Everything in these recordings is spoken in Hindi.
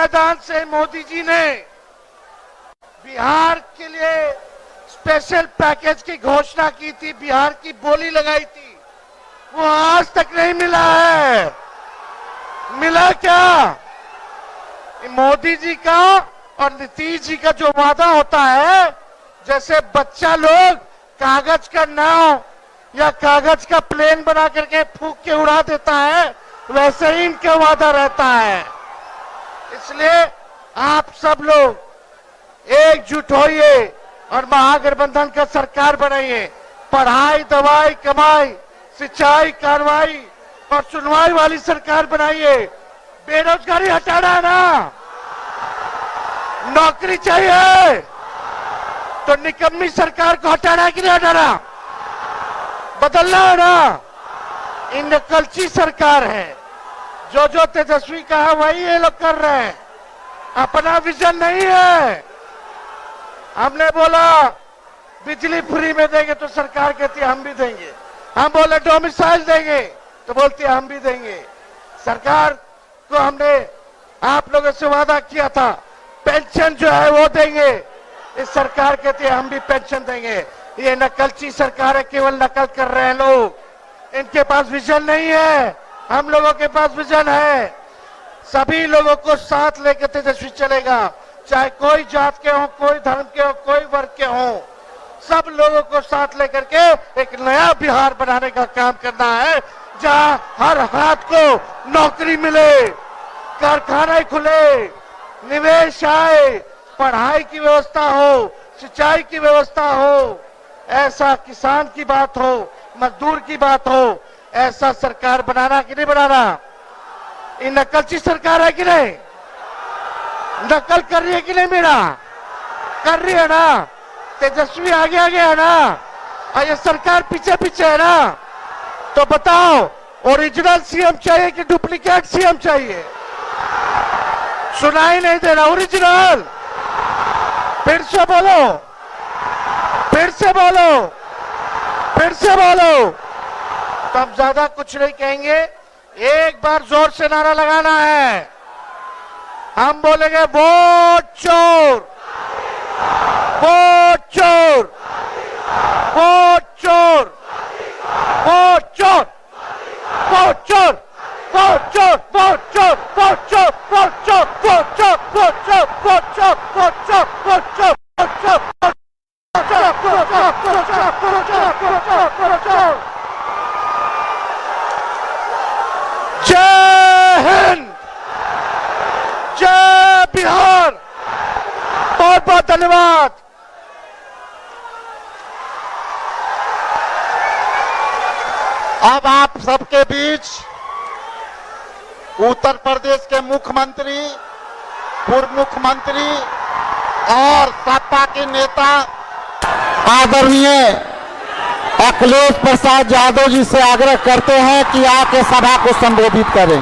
मैदान से मोदी जी ने बिहार के लिए स्पेशल पैकेज की घोषणा की थी, बिहार की बोली लगाई थी, वो आज तक नहीं मिला है। मिला क्या? मोदी जी का और नीतीश जी का जो वादा होता है, जैसे बच्चा लोग कागज का नाव या कागज का प्लेन बना करके फूंक के उड़ा देता है, वैसे ही इनका वादा रहता है। इसलिए आप सब लोग एकजुट होइए और महागठबंधन का सरकार बनाइए। पढ़ाई, दवाई, कमाई, सिंचाई, कार्रवाई और सुनवाई वाली सरकार बनाइए। बेरोजगारी हटाना है ना, नौकरी चाहिए तो निकम्मी सरकार को हटाना है कि नहीं हटाना? बदलना है ना। इन नकलची सरकार है, जो तेजस्वी कहा वही ये लोग कर रहे हैं, अपना विजन नहीं है। हमने बोला बिजली फ्री में देंगे तो सरकार कहती है हम भी देंगे। हम बोले डोमिसाइल देंगे तो बोलती है हम भी देंगे। सरकार को हमने आप लोगों से वादा किया था पेंशन जो है वो देंगे, इस सरकार कहती है हम भी पेंशन देंगे। ये नकलची सरकार है, केवल नकल कर रहे हैं लोग। इनके पास विजन नहीं है, हम लोगों के पास विजन है। सभी लोगों को साथ लेकर तेजस्वी चलेगा, चाहे कोई जात के हो, कोई धर्म के हो, कोई वर्ग के हो, सब लोगों को साथ लेकर के एक नया बिहार बनाने का काम करना है, जहां हर हाथ को नौकरी मिले, कारखाने खुले, निवेश आए, पढ़ाई की व्यवस्था हो, सिंचाई की व्यवस्था हो, ऐसा किसान की बात हो, मजदूर की बात हो, ऐसा सरकार बनाना कि नहीं बनाना? ये नकलची सरकार है कि नहीं? नकल कर रही है कि नहीं? मेरा कर रही है ना। तेजस्वी आगे आगे है ना, और ये सरकार पीछे पीछे है ना। तो बताओ, ओरिजिनल सीएम चाहिए कि डुप्लीकेट सीएम चाहिए? सुनाई नहीं दे रहा। ओरिजिनल, फिर से बोलो, फिर से बोलो, फिर से बोलो। तो हम ज्यादा कुछ नहीं कहेंगे, एक बार जोर से नारा लगाना है। हम बोलेंगे वोट चोर, वोट चोर, वोट चोर, वोट चोर, वोट चोर, वोट चोर, वोट चोर, वोट चोर, वोट चोर, वोट चोर, वोट चोर, वोट चोर, वोट चोर, वोट चोर, वोट चोर, जय हिंद, जय बिहार। बहुत बहुत धन्यवाद। अब आप सबके बीच उत्तर प्रदेश के मुख्यमंत्री, पूर्व मुख्यमंत्री और सपा के नेता आदरणीय अखिलेश प्रसाद यादव जी से आग्रह करते हैं कि आके सभा को संबोधित करें।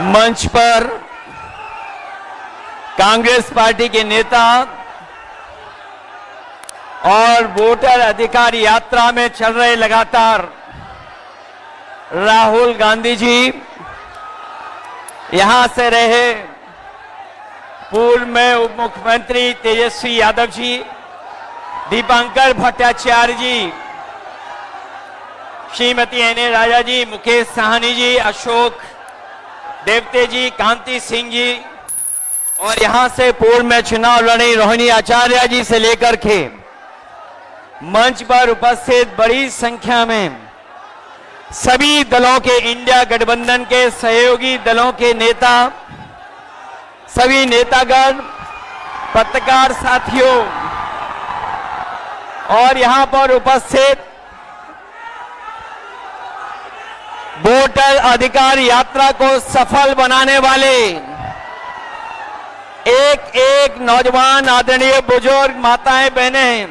मंच पर कांग्रेस पार्टी के नेता और वोटर अधिकार यात्रा में चल रहे लगातार राहुल गांधी जी, यहां से रहे पूर्व में उप मुख्यमंत्री तेजस्वी यादव जी, दीपांकर भट्टाचार्य जी, श्रीमती एन राजा जी, मुकेश साहनी जी, अशोक देवते जी, कांति सिंह जी और यहां से पूर्व में चुनाव लड़ी रोहिणी आचार्य जी से लेकर के मंच पर उपस्थित बड़ी संख्या में सभी दलों के, इंडिया गठबंधन के सहयोगी दलों के नेता, सभी नेतागण, पत्रकार साथियों और यहां पर उपस्थित वोटर अधिकार यात्रा को सफल बनाने वाले एक एक नौजवान, आदरणीय बुजुर्ग, माताएं, बहनें,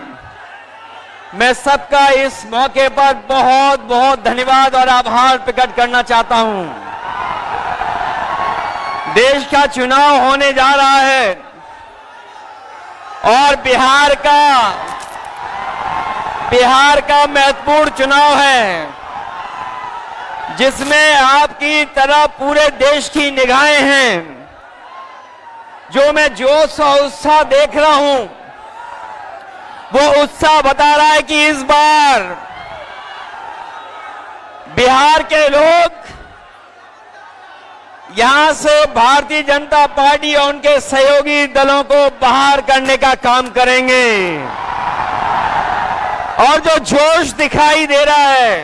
मैं सबका इस मौके पर बहुत बहुत धन्यवाद और आभार प्रकट करना चाहता हूं। देश का चुनाव होने जा रहा है और बिहार का महत्वपूर्ण चुनाव है, जिसमें आपकी तरह पूरे देश की निगाहें हैं। जो मैं जोश और उत्साह देख रहा हूं, वो उत्साह बता रहा है कि इस बार बिहार के लोग यहां से भारतीय जनता पार्टी और उनके सहयोगी दलों को बाहर करने का काम करेंगे। और जो जोश दिखाई दे रहा है,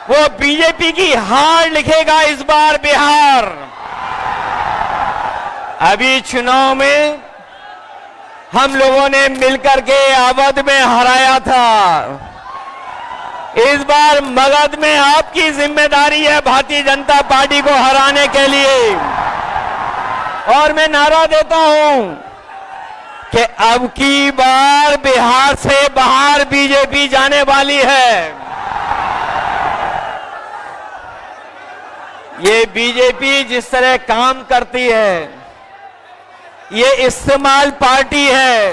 वो बीजेपी की हार लिखेगा इस बार बिहार। अभी चुनाव में हम लोगों ने मिलकर के अवध में हराया था। इस बार मगध में आपकी जिम्मेदारी है भारतीय जनता पार्टी को हराने के लिए। और मैं नारा देता हूं कि अब की बार बिहार से बाहर बीजेपी जाने वाली है। ये बीजेपी जिस तरह काम करती है, ये इस्तेमाल पार्टी है,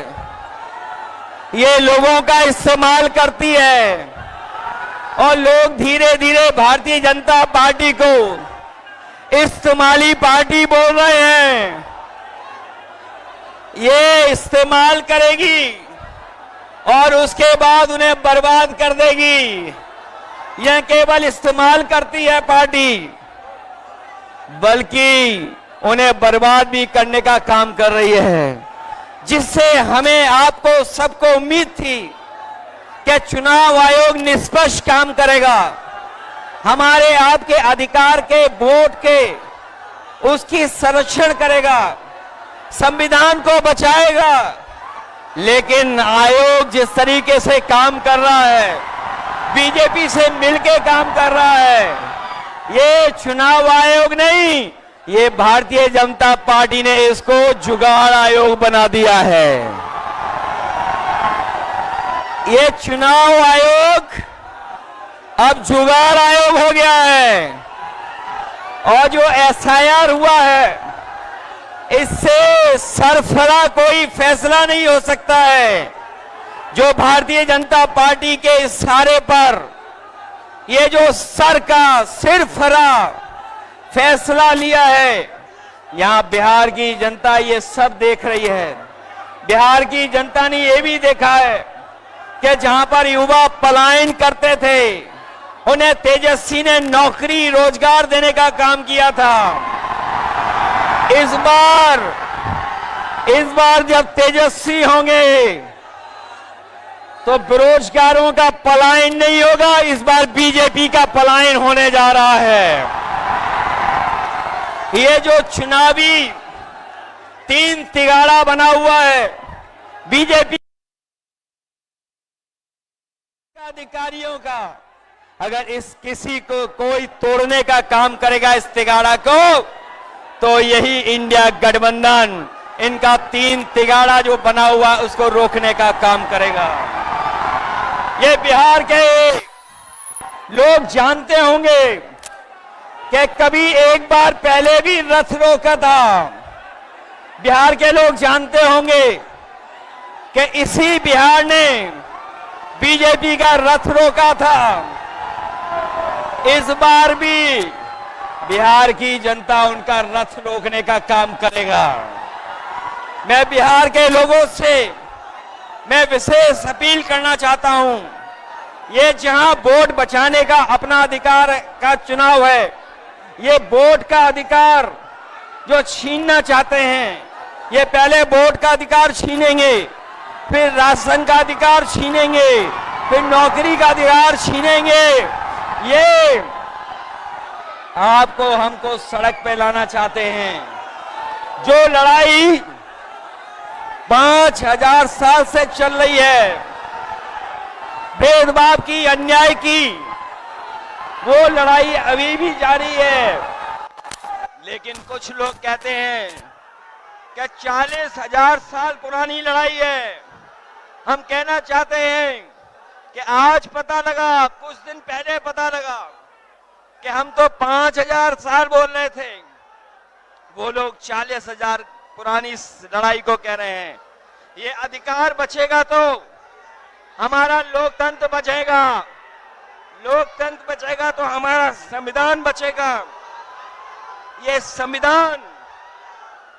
ये लोगों का इस्तेमाल करती है और लोग धीरे धीरे भारतीय जनता पार्टी को इस्तेमाली पार्टी बोल रहे हैं। ये इस्तेमाल करेगी और उसके बाद उन्हें बर्बाद कर देगी। यह केवल इस्तेमाल करती है पार्टी, बल्कि उन्हें बर्बाद भी करने का काम कर रही है, जिससे हमें आपको सबको उम्मीद थी कि चुनाव आयोग निष्पक्ष काम करेगा, हमारे आपके अधिकार के वोट के उसकी संरक्षण करेगा, संविधान को बचाएगा। लेकिन आयोग जिस तरीके से काम कर रहा है, बीजेपी से मिलकर काम कर रहा है, ये चुनाव आयोग नहीं, ये भारतीय जनता पार्टी ने इसको जुगाड़ आयोग बना दिया है। ये चुनाव आयोग अब जुगाड़ आयोग हो गया है। और जो एसआईआर हुआ है, इससे सरफरा कोई फैसला नहीं हो सकता है। जो भारतीय जनता पार्टी के इशारे पर ये जो सर का सिरफरा फैसला लिया है, यहां बिहार की जनता ये सब देख रही है। बिहार की जनता ने ये भी देखा है कि जहां पर युवा पलायन करते थे, उन्हें तेजस्वी ने नौकरी रोजगार देने का काम किया था। इस बार जब तेजस्वी होंगे तो बेरोजगारों का पलायन नहीं होगा, इस बार बीजेपी का पलायन होने जा रहा है। ये जो चुनावी तीन तिगाड़ा बना हुआ है बीजेपी अधिकारियों का, अगर इस किसी को कोई तोड़ने का काम करेगा इस तिगाड़ा को, तो यही इंडिया गठबंधन इनका तीन तिगाड़ा जो बना हुआ उसको रोकने का काम करेगा। ये बिहार के लोग जानते होंगे कि कभी एक बार पहले भी रथ रोका था। बिहार के लोग जानते होंगे कि इसी बिहार ने बीजेपी का रथ रोका था। इस बार भी बिहार की जनता उनका रथ रोकने का काम करेगा। मैं बिहार के लोगों से मैं विशेष अपील करना चाहता हूं, ये जहां वोट बचाने का अपना अधिकार का चुनाव है, ये वोट का अधिकार जो छीनना चाहते हैं, ये पहले वोट का अधिकार छीनेंगे, फिर राशन का अधिकार छीनेंगे, फिर नौकरी का अधिकार छीनेंगे। ये आपको हमको सड़क पे लाना चाहते हैं। जो लड़ाई 5000 साल से चल रही है, भेदभाव की, अन्याय की, वो लड़ाई अभी भी जारी है। लेकिन कुछ लोग कहते हैं कि 40,000 साल पुरानी लड़ाई है। हम कहना चाहते हैं कि आज पता लगा, कुछ दिन पहले पता लगा कि हम तो 5000 साल बोल रहे थे, वो लोग 40,000 पुरानी लड़ाई को कह रहे हैं। ये अधिकार बचेगा तो हमारा लोकतंत्र बचेगा, लोकतंत्र बचेगा तो हमारा संविधान बचेगा। ये संविधान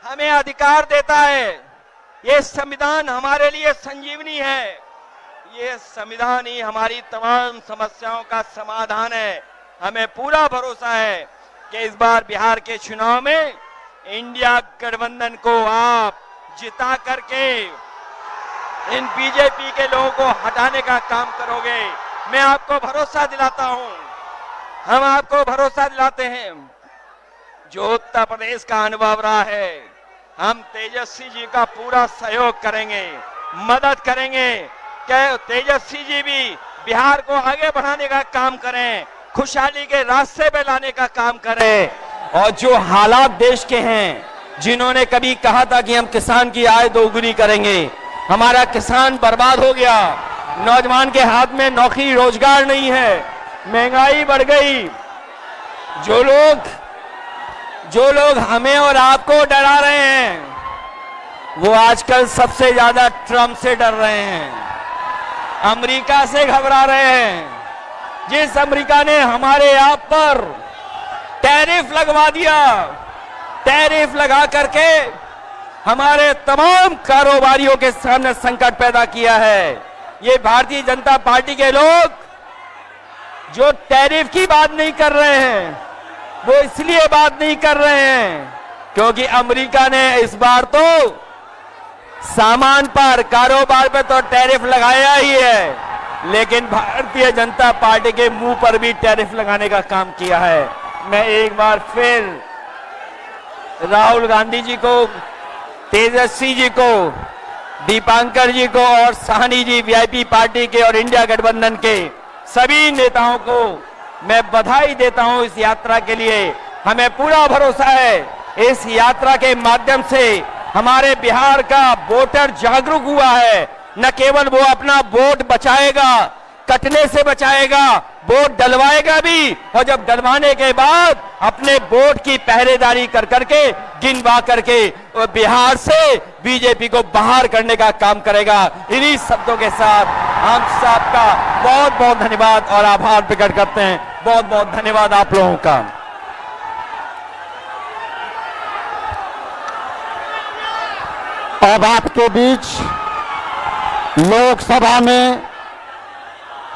हमें अधिकार देता है, ये संविधान हमारे लिए संजीवनी है, ये संविधान ही हमारी तमाम समस्याओं का समाधान है। हमें पूरा भरोसा है कि इस बार बिहार के चुनाव में इंडिया गठबंधन को आप जिता करके इन बीजेपी के लोगों को हटाने का काम करोगे। मैं आपको भरोसा दिलाता हूं, हम आपको भरोसा दिलाते हैं। जो उत्तर प्रदेश का अनुभव रहा है, हम तेजस्वी जी का पूरा सहयोग करेंगे, मदद करेंगे कि तेजस्वी जी भी बिहार को आगे बढ़ाने का काम करें, खुशहाली के रास्ते पे लाने का काम करें। और जो हालात देश के हैं, जिन्होंने कभी कहा था कि हम किसान की आय दोगुनी करेंगे, हमारा किसान बर्बाद हो गया, नौजवान के हाथ में नौकरी रोजगार नहीं है, महंगाई बढ़ गई। जो लोग हमें और आपको डरा रहे हैं, वो आजकल सबसे ज्यादा ट्रंप से डर रहे हैं, अमेरिका से घबरा रहे हैं। जिस अमेरिका ने हमारे आप पर टैरिफ लगवा दिया, टैरिफ लगा करके हमारे तमाम कारोबारियों के सामने संकट पैदा किया है। ये भारतीय जनता पार्टी के लोग जो टैरिफ की बात नहीं कर रहे हैं, वो इसलिए बात नहीं कर रहे हैं क्योंकि अमेरिका ने इस बार तो सामान पर, कारोबार पे तो टैरिफ लगाया ही है, लेकिन भारतीय जनता पार्टी के मुंह पर भी टैरिफ लगाने का काम किया है। मैं एक बार फिर राहुल गांधी जी को, तेजस्वी जी को, दीपांकर जी को और साहनी जी वीआईपी पार्टी के और इंडिया गठबंधन के सभी नेताओं को मैं बधाई देता हूं इस यात्रा के लिए। हमें पूरा भरोसा है इस यात्रा के माध्यम से हमारे बिहार का वोटर जागरूक हुआ है। न केवल वो अपना वोट बचाएगा, कटने से बचाएगा, वोट डलवाएगा भी, और जब डलवाने के बाद अपने वोट की पहरेदारी कर करके, गिनवा करके बिहार से बीजेपी को बाहर करने का काम करेगा। इन्हीं शब्दों के साथ हम सबका बहुत बहुत धन्यवाद और आभार प्रकट करते हैं। बहुत बहुत धन्यवाद आप लोगों का। अब आपके बीच लोकसभा में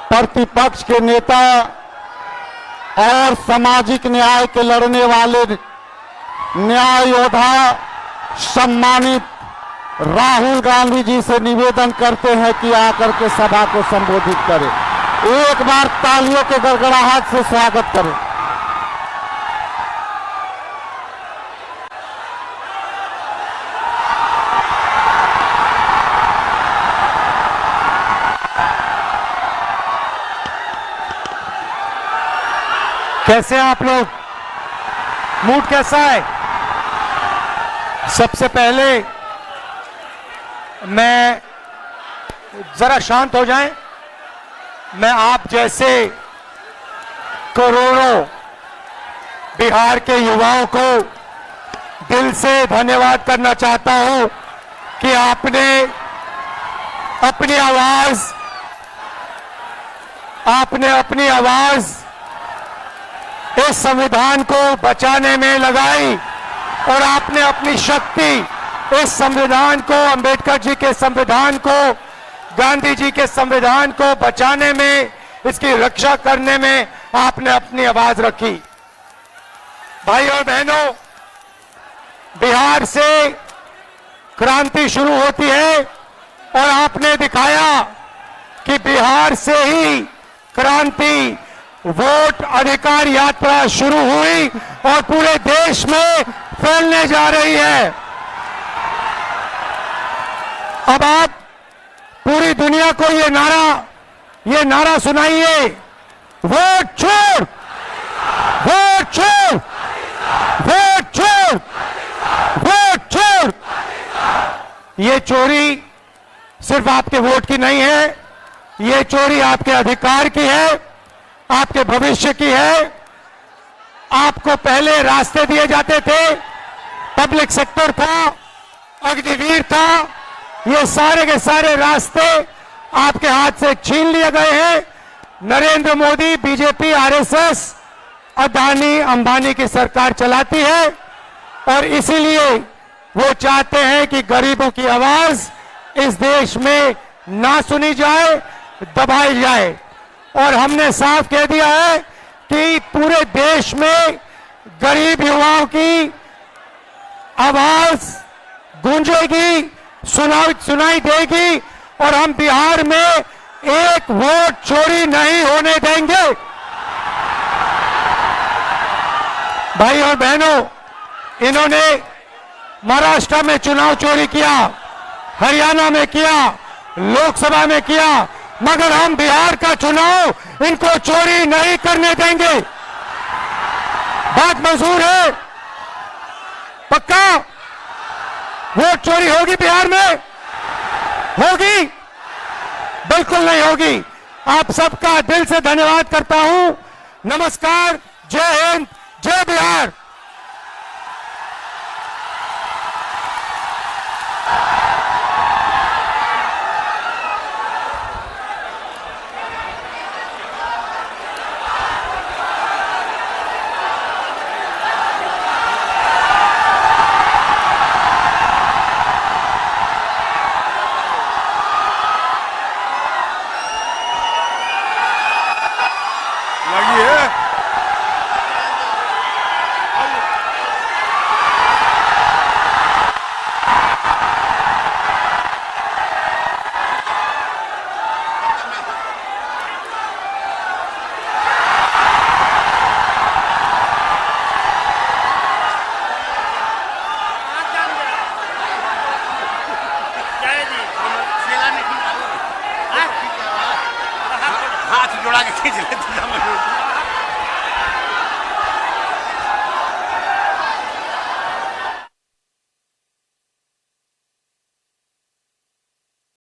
प्रतिपक्ष के नेता और सामाजिक न्याय के लड़ने वाले न्याय योद्धा सम्मानित राहुल गांधी जी से निवेदन करते हैं कि आकर के सभा को संबोधित करें। एक बार तालियों के गड़गड़ाहट से स्वागत करें। कैसे हैं आप लोग? मूड कैसा है? सबसे पहले मैं जरा शांत हो जाएं। मैं आप जैसे करोड़ों बिहार के युवाओं को दिल से धन्यवाद करना चाहता हूं कि आपने अपनी आवाज इस संविधान को बचाने में लगाई और आपने अपनी शक्ति इस संविधान को, अंबेडकर जी के संविधान को, गांधी जी के संविधान को बचाने में, इसकी रक्षा करने में आपने अपनी आवाज रखी। भाइयों और बहनों, बिहार से क्रांति शुरू होती है और आपने दिखाया कि बिहार से ही क्रांति, वोट अधिकार यात्रा शुरू हुई और पूरे देश में फैलने जा रही है। अब आप पूरी दुनिया को ये नारा सुनाइए, वोट छोड़, वोट छोड़, वोट छोड़, वोट छोड़। ये चोरी सिर्फ आपके वोट की नहीं है, ये चोरी आपके अधिकार की है, आपके भविष्य की है। आपको पहले रास्ते दिए जाते थे, पब्लिक सेक्टर था, अग्निवीर था, ये सारे के सारे रास्ते आपके हाथ से छीन लिए गए हैं। नरेंद्र मोदी, बीजेपी, आरएसएस, अदानी अंबानी की सरकार चलाती है और इसीलिए वो चाहते हैं कि गरीबों की आवाज इस देश में ना सुनी जाए, दबाई जाए। और हमने साफ कह दिया है कि पूरे देश में गरीब युवाओं की आवाज गूंजेगी, सुनाई देगी और हम बिहार में एक वोट चोरी नहीं होने देंगे। भाई और बहनों, इन्होंने महाराष्ट्र में चुनाव चोरी किया, हरियाणा में किया, लोकसभा में किया, मगर हम बिहार का चुनाव इनको चोरी नहीं करने देंगे। बात मंजूर है? पक्का? वोट चोरी होगी बिहार में? होगी? बिल्कुल नहीं होगी। आप सबका दिल से धन्यवाद करता हूं। नमस्कार, जय हिंद, जय बिहार। लगी है। हाथ जोड़ा के खींच लेते